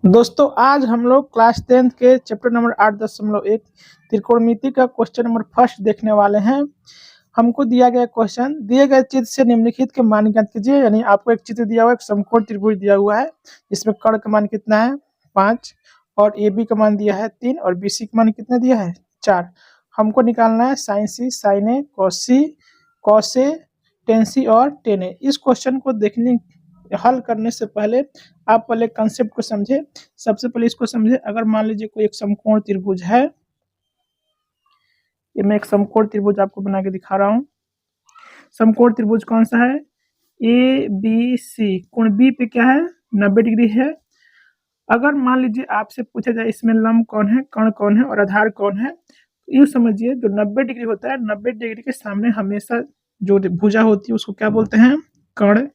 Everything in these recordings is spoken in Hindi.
दोस्तों आज हम लोग क्लास 10th के चैप्टर नंबर 8.1 त्रिकोणमिति का क्वेश्चन नंबर फर्स्ट देखने वाले हैं। हमको दिया गया क्वेश्चन, दिए गए चित्र से निम्नलिखित के मान ज्ञात कीजिए। यानी आपको एक चित्र दिया हुआ है, एक समकोण त्रिभुज दिया हुआ है, इसमें कर्ण का मान कितना है 5 और ए बी का मान दिया है 3 और बी सी का मान कितना दिया है 4। हमको निकालना है sign C, sign A, cos C, cos A, ten सी और टेन ए। इस क्वेश्चन को देखने हल करने से पहले आप पहले कंसेप्ट को समझे। सबसे पहले इसको समझे, अगर मान लीजिए कोई एक समकोण त्रिभुज है, ये मैं एक समकोण त्रिभुज आपको बना के दिखा रहा हूँ। समकोण त्रिभुज कौन सा है? A B C. कोण बी पे क्या है 90 डिग्री है। अगर मान लीजिए आपसे पूछा जाए इसमें लंब कौन है, कर्ण कौन है और आधार कौन है, तो यूँ समझिए जो 90 डिग्री होता है, 90 डिग्री के सामने हमेशा जो भुजा होती है उसको क्या बोलते हैं? कर्ण।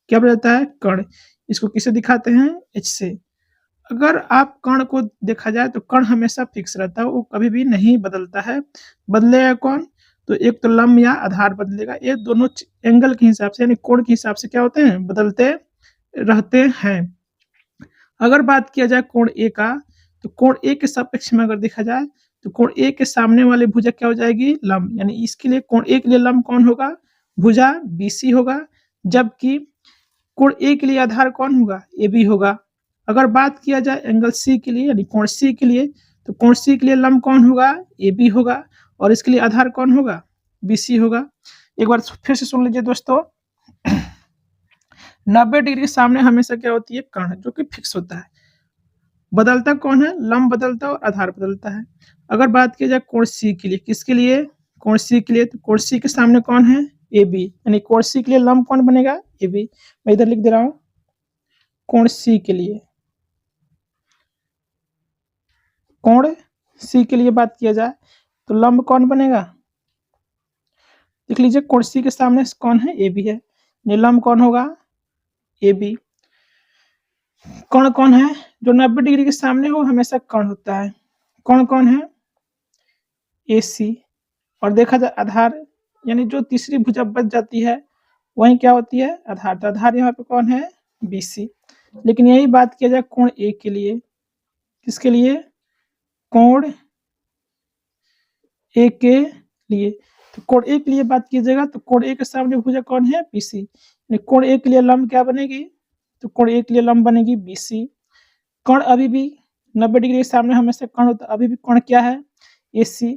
क्या बोला जाता है? कर्ण। इसको किसे दिखाते हैं? एच से। अगर आप कर्ण को देखा जाए तो कर्ण हमेशा फिक्स रहता है, वो कभी भी नहीं बदलता है। बदलेगा कौन? तो एक तो लंब या आधार बदलेगा। ये दोनों एंगल के हिसाब से यानी कोण के हिसाब से क्या होते हैं? बदलते रहते हैं। अगर बात किया जाए कोण ए का, तो कोण ए के सापेक्ष में अगर देखा जाए तो कोण ए के सामने वाली भुजा क्या हो जाएगी? लंब। यानी इसके लिए कोण ए के लिए लंब कौन होगा? भुजा BC होगा। जबकि कोण ए के लिए आधार कौन होगा? AB होगा। अगर बात किया जाए एंगल C के लिए यानी कोण C के लिए, तो कोण C के लिए लंब कौन होगा? AB होगा और इसके लिए आधार कौन होगा? BC होगा। एक बार फिर से सुन लीजिए दोस्तों, 90 डिग्री के सामने हमेशा क्या होती है? कर्ण, जो कि फिक्स होता है। बदलता कौन है? लंब बदलता है और आधार बदलता है। अगर बात की जाए कोण C के लिए, किसके लिए? कोण C के लिए, तो कोण C के सामने कौन है? AB। यानी कोण C के लिए लंब कौन बनेगा? AB। मैं इधर लिख दे रहा हूं, कोण C के लिए, कोण C के लिए बात किया जाए तो लंब कौन बनेगा? देख लीजिए, कोण C के सामने कौन है? AB है। लंब कौन होगा? AB। कर्ण कौन है? जो 90 डिग्री के सामने हो हमेशा कर्ण होता है। कर्ण कौन है? AC। और देखा जाए आधार, यानी जो तीसरी भुजा बच जाती है वही क्या होती है? आधार। तो आधार यहाँ पे कौन है? BC। लेकिन यही बात किया जाए कोण A के लिए, किसके लिए? कोण A के लिए। तो कोण A के लिए बात कीजिएगा तो कोण A के सामने भुजा कौन है? BC। यानी कोण A के लिए लंब क्या बनेगी? तो कोण A के लिए लंब बनेगी BC। कर्ण अभी भी 90 डिग्री के सामने हमेशा कर्ण होता है, अभी भी कर्ण क्या है? AC।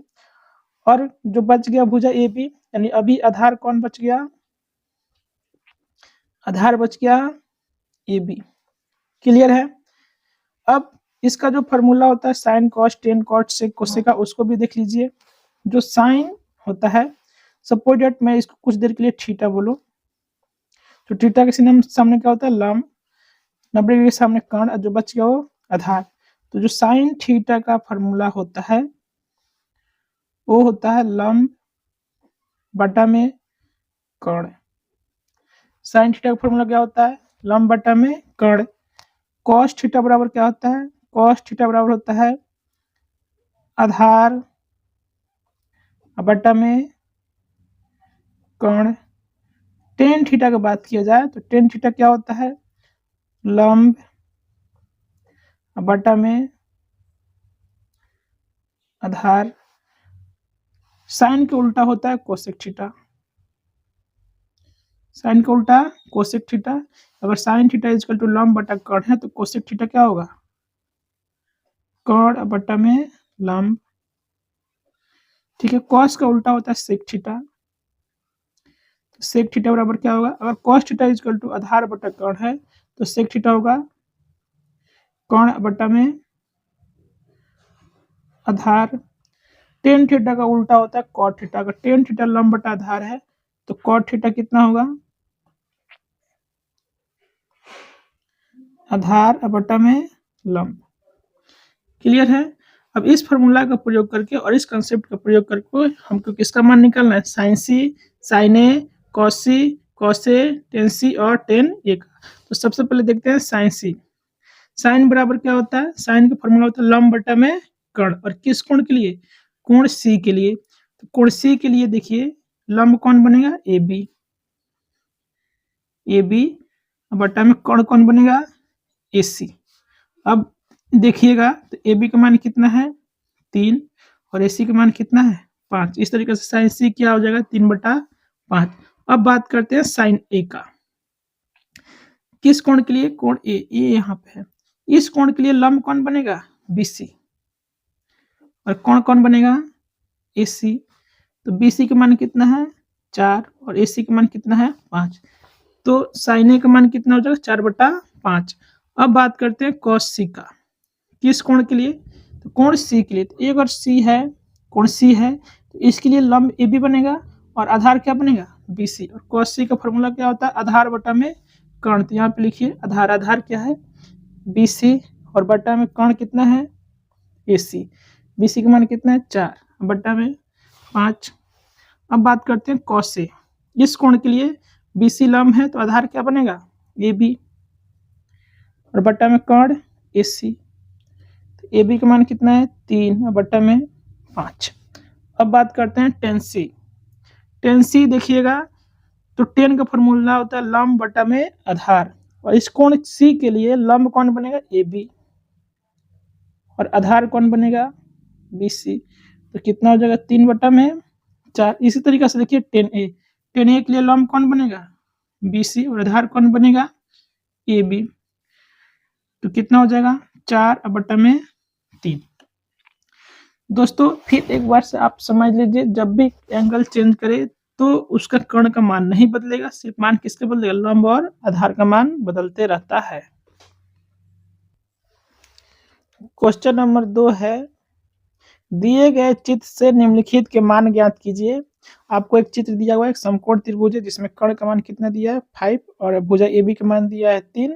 और जो बच गया भुजा AB, यानी अभी आधार कौन बच गया? आधार बच गया AB। क्लियर है? अब इसका जो फॉर्मूला होता है sine cos tan cot sec cosec, उसको भी देख लीजिए। जो साइन होता है, सपोज दैट मैं इसको कुछ देर के लिए थीटा बोलो, तो थीटा के सामने क्या होता है? लंब। 90 डिग्री के सामने कर्ण, जो बच गया वो आधार। तो जो साइन थीटा का फॉर्मूला होता है वो होता है लंब बटा में कर्ण। साइन थीटा का फॉर्मूला क्या होता है? लंब बटा में कर्ण। कॉस थीटा बराबर क्या होता है? कॉस थीटा बराबर होता है आधार बटा में कर्ण। टेन थीटा की बात किया जाए तो टेन थीटा क्या होता है? लंब बटा में आधार। साइन के उल्टा होता है कोसेक थीटा। साइन का उल्टा कोसेक थीटा। अगर sine theta is equal to लंब बटा कर्ण है तो कोसेक थीटा क्या होगा? कर्ण बटा में लंब। ठीक है। कॉस का उल्टा होता है सेक थीटा। तो सेक थीटा बराबर क्या होगा? अगर cos theta is equal to आधार बटा कर्ण है तो सेक थीटा होगा कर्ण बटा में आधार। टेन थीटा का उल्टा होता है कॉट थीटा। अगर टेन थीटा लंब बटा आधार है तो कॉट थीटा कितना होगा? आधार बटा में लंब। क्लियर है? अब इस फॉर्मूला का प्रयोग करके और इस कंसेप्ट का प्रयोग करके हमको किसका मान निकालना है? Sign C, sign A, cos C, cos A, ten सी और टेन ए का। तो सबसे पहले देखते हैं साइन सी। साइन बराबर क्या होता है? साइन का फॉर्मूला होता है लंब बटा में कर्ण। और किस कोण के लिए? कोण सी के लिए। तो कोण सी के लिए देखिए लंब कौन बनेगा? AB। AB बटा में कर्ण कौन बनेगा? AC। अब देखिएगा तो ए बी का मान कितना है 3 और ए सी का मान कितना है 5। इस तरीके से साइन सी क्या हो जाएगा 3/5। अब बात करते हैं साइन ए का। किस कोण के लिए? कोण ए, ये यहाँ पे है। इस कोण के लिए लंब कौन बनेगा? B C. और कोण कौन बनेगा? ए सी। तो बी सी का मान कितना है 4 और ए सी का मान कितना है 5। तो साइन ए का मान कितना हो जाएगा 4/5। अब बात करते हैं कॉस सी का। किस कोण के लिए? तो कोण सी के लिए। तो एक और सी है, कोण सी है तो इसके लिए लंब ए बी बनेगा और आधार क्या बनेगा? B C. और कॉस सी का फॉर्मूला क्या होता है? आधार बटा में कर्ण। तो यहाँ पे लिखिए आधार, आधार क्या है? बी सी और बटा में कर्ण कितना है? ए सी। बी सी का मान कितना है 4 बटा में 5। अब बात करते हैं कॉस से। इस कोण के लिए बी सी लंब है तो आधार क्या बनेगा? ए बी और बटा में कर्ण ए सी। तो ए बी का मान कितना है 3 और बटा में 5। अब बात करते हैं टेन सी। टेन सी देखिएगा तो टेन का फॉर्मूला होता है लंब बटा में आधार। और इस कोण सी के लिए लंब कौन बनेगा? ए बी और आधार कौन बनेगा? B C. तो कितना हो जाएगा 3/4। इसी तरीके से देखिए टेन ए के लिए लंब कौन बनेगा? बी सी और आधार कौन बनेगा? A B. तो कितना हो जाएगा 4/3। दोस्तों फिर एक बार से आप समझ लीजिए, जब भी एंगल चेंज करे तो उसका कर्ण का मान नहीं बदलेगा, सिर्फ मान किसके बदलेगा? लंब और आधार का मान बदलते रहता है। क्वेश्चन नंबर 2 है, दिए गए चित्र से निम्नलिखित के मान ज्ञात कीजिए। आपको एक चित्र दिया हुआ है, एक समकोण त्रिभुज है जिसमें कर्ण का मान कितना दिया है 5 और भुजा ए बी का मान दिया है 3।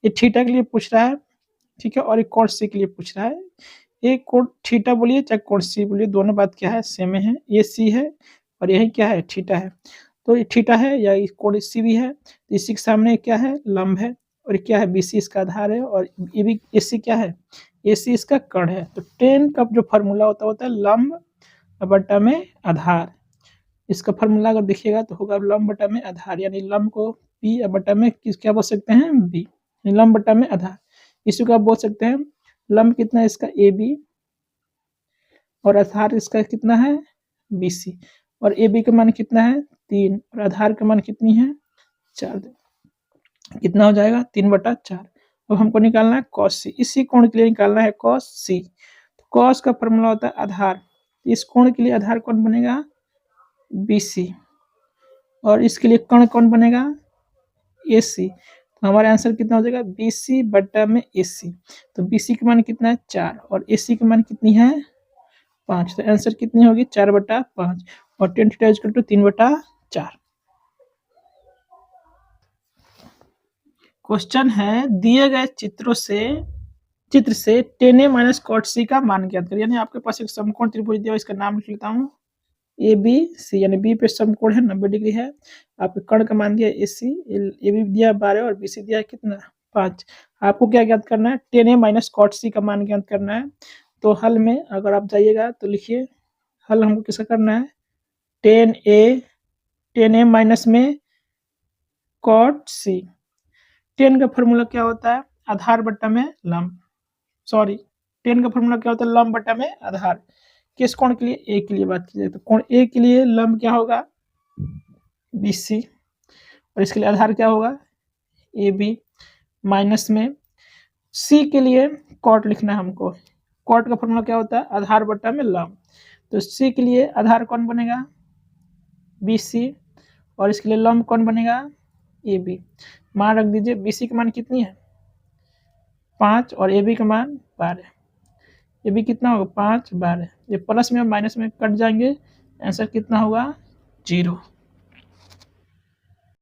ये थीटा के लिए पूछ रहा है, ठीक है, और एक कोण सी के लिए पूछ रहा है। एक कोण थीटा बोलिए चाहे कोण सी बोलिए, दोनों बात क्या है? सेम है। ये सी है और यही क्या है? थीटा है। तो ये थीटा है या कोण सी भी है, तो इसी के सामने क्या है? लंब है। और क्या है? बी सी इसका आधार है और ये भी ए सी क्या है? ए सी इसका कर्ण है। तो टेन का जो फॉर्मूला होता है लंब बटा में आधार। इसका फॉर्मूला अगर देखिएगा तो होगा लंब बटा में आधार, यानी लंब को पी बटा में किस क्या बोल सकते हैं? बी। लंब बटा में आधार। इसी को आप बोल सकते हैं लंब कितना है इसका? ए बी और आधार इसका कितना है? B C. और ए बी का मान कितना है? 3 और आधार का मान कितनी है? 4। कितना हो जाएगा? 3/4। अब हमको निकालना है कॉस सी। इसी कोण के लिए निकालना है कॉस सी। तो कॉस का फॉर्मूला होता है आधार। इस कोण के लिए आधार कौन बनेगा? B C. और इसके लिए कर्ण कौन बनेगा? ए सी। तो हमारा आंसर कितना हो जाएगा? बी सी बटा में ए सी। तो बी सी का मान कितना है? 4 और ए सी का मान कितनी है? 5। तो आंसर कितनी होगी? 4/5 और 10 थीटा इक्वल टू 3/4। क्वेश्चन है, दिए गए चित्र से टेन ए माइनस कॉट सी का मान ज्ञात करें। यानी आपके पास एक समकोण त्रिभुज दिया, इसका नाम लिख लेता हूँ ए बी सी, यानी बी पे समकोण है 90 डिग्री है। आपके कर्ण का मान दिया ए सी, ए बी दिया 12 और बी सी दिया कितना? 5। आपको क्या ज्ञात करना है? टेन ए माइनस कॉट सी का मान ज्ञात करना है। तो हल में अगर आप जाइएगा तो लिखिए, हल हमको किसका करना है? टेन ए माइनस में कॉट सी। टेन का फॉर्मूला क्या होता है? आधार बटा में लंब। सॉरी, टेन का फॉर्मूला क्या होता है? लंब बटा में आधार। किस कोण के लिए? ए के लिए बात की जाए तो कोण ए के लिए लंब क्या होगा? B C. और इसके लिए आधार क्या होगा? A B. माइनस में सी के लिए कॉट लिखना है हमको। कॉट का फॉर्मूला क्या होता है? आधार बटा में लंब। तो सी के लिए आधार कौन बनेगा? B C. और इसके लिए लंब कौन बनेगा? A B. मान रख दीजिए, बी सी का मान कितनी है? 5 और ए बी का मान 12। ये भी कितना होगा? 5 12। ये प्लस में और माइनस में कट जाएंगे, आंसर कितना होगा? 0।